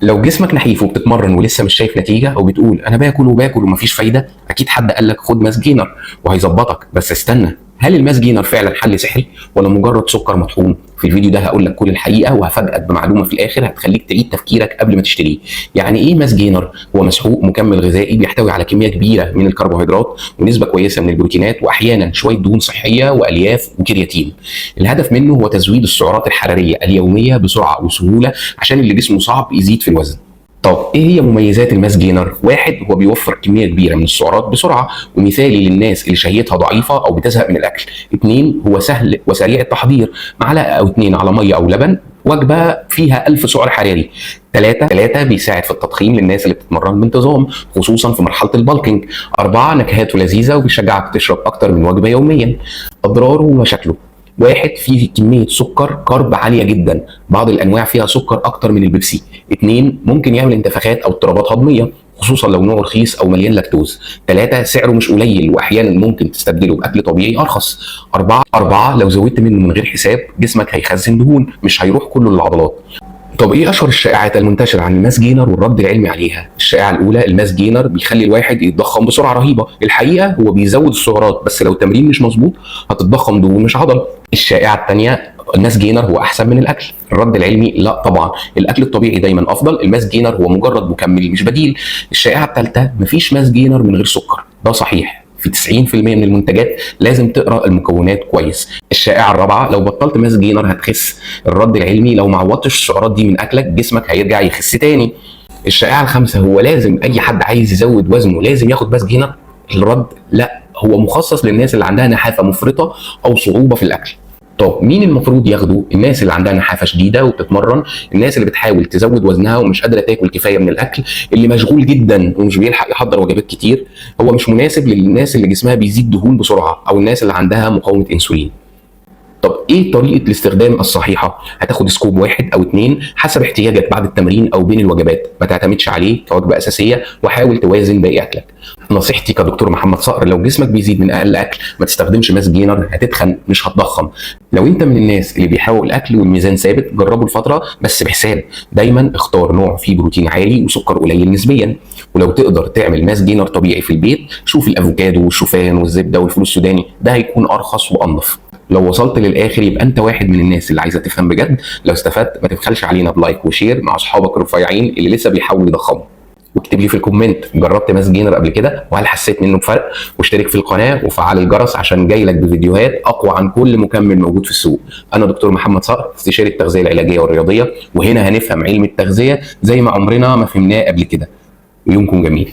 لو جسمك نحيف وبتتمرن ولسه مش شايف نتيجه او بتقول انا باكل وباكل ومفيش فايده، اكيد حد قال لك خد ماس جينر وهيظبطك. بس استنى، هل الماس جينر فعلا حل سحري ولا مجرد سكر مطحون؟ في الفيديو ده هقول لك كل الحقيقه وهفاجئك بمعلومه في الاخر هتخليك تعيد تفكيرك قبل ما تشتريه. يعني ايه ماس جينر؟ هو مسحوق مكمل غذائي بيحتوي على كميه كبيره من الكربوهيدرات ونسبه كويسه من البروتينات واحيانا شويه دهون صحيه والياف وكرياتين. الهدف منه هو تزويد السعرات الحراريه اليوميه بسرعه وسهوله عشان اللي جسمه صعب يزيد في الوزن. طب ايه هي مميزات الماس جينر؟ واحد، هو بيوفر كميه كبيره من السعرات بسرعه ومثالي للناس اللي شهيتها ضعيفه او بتزهق من الاكل. اثنين، هو سهل وسريع التحضير، معلقه او اتنين على ميه او لبن، وجبه فيها 1000 سعر حراري. ثلاثة، بيساعد في التضخيم للناس اللي بتتمرن بانتظام خصوصا في مرحله البالكينج. أربعة، نكهاته لذيذه وبيشجعك تشرب اكتر من وجبه يوميا. اضراره ومشاكله: واحد، فيه كمية سكر كارب عالية جدا، بعض الأنواع فيها سكر أكتر من البيبسي. اثنين، ممكن يعمل انتفاخات أو اضطرابات هضمية خصوصا لو نوعه رخيص أو مليان لاكتوز. ثلاثة، سعره مش قليل وأحيانا ممكن تستبدله بأكل طبيعي أرخص. أربعة، لو زودت منه من غير حساب جسمك هيخزن دهون مش هيروح كله للعضلات. طب ايه اشهر الشائعات المنتشره عن الماس جينر والرد العلمي عليها؟ الشائعه الاولى: الماس جينر بيخلي الواحد يتضخم بسرعه رهيبه. الحقيقه هو بيزود السعرات بس لو التمرين مش مظبوط هتتضخم دهون مش عضل. الشائعه الثانيه: الماس جينر هو احسن من الاكل. الرد العلمي: لا طبعا، الاكل الطبيعي دايما افضل، الماس جينر هو مجرد مكمل مش بديل. الشائعه الثالثه: مفيش ماس جينر من غير سكر. ده صحيح، في 90% من المنتجات لازم تقرا المكونات كويس. الشائعه الرابعه: لو بطلت ماس جينر هتخس. الرد العلمي: لو ما عوضتش السعرات دي من اكلك جسمك هيرجع يخس تاني. الشائعه الخامسه: هو لازم اي حد عايز يزود وزنه لازم ياخد ماس جينر؟ الرد: لا، هو مخصص للناس اللي عندها نحافه مفرطه او صعوبه في الاكل. طب مين المفروض ياخده؟ الناس اللي عندها نحافه شديده وبتتمرن، الناس اللي بتحاول تزود وزنها ومش قادره تاكل كفايه من الاكل، اللي مشغول جدا ومش بيلحق يحضر وجبات كتير. هو مش مناسب للناس اللي جسمها بيزيد دهون بسرعه او الناس اللي عندها مقاومه انسولين. طب ايه طريقه الاستخدام الصحيحه؟ هتاخد سكوب واحد او اتنين حسب احتياجك بعد التمرين او بين الوجبات، ما تعتمدش عليه كوجبه اساسيه وحاول توازن باقي اكلك. نصيحتي كدكتور محمد صقر: لو جسمك بيزيد من اقل اكل ما تستخدمش ماس جينر، هتتخن مش هتضخم. لو انت من الناس اللي بيحاول الاكل والميزان ثابت جربه لفتره بس بحساب. دايما اختار نوع فيه بروتين عالي وسكر قليل نسبيا. ولو تقدر تعمل ماس جينر طبيعي في البيت شوف الافوكادو والشوفان والزبده والفول السوداني، ده هيكون ارخص وانضف. لو وصلت للاخر يبقى انت واحد من الناس اللي عايزه تفهم بجد. لو استفدت ما تبخلش علينا بلايك وشير مع اصحابك الرفيعين اللي لسه بيحاولوا يضخموا. واكتب لي في الكومنت جربت ماس جينر قبل كده وهل حسيت منه بفرق؟ واشترك في القناه وفعل الجرس عشان جاي لك بفيديوهات اقوى عن كل مكمل موجود في السوق. انا دكتور محمد صقر، استشاري التغذيه العلاجيه والرياضيه، وهنا هنفهم علم التغذيه زي ما عمرنا ما فهمناه قبل كده. ويومكم جميل.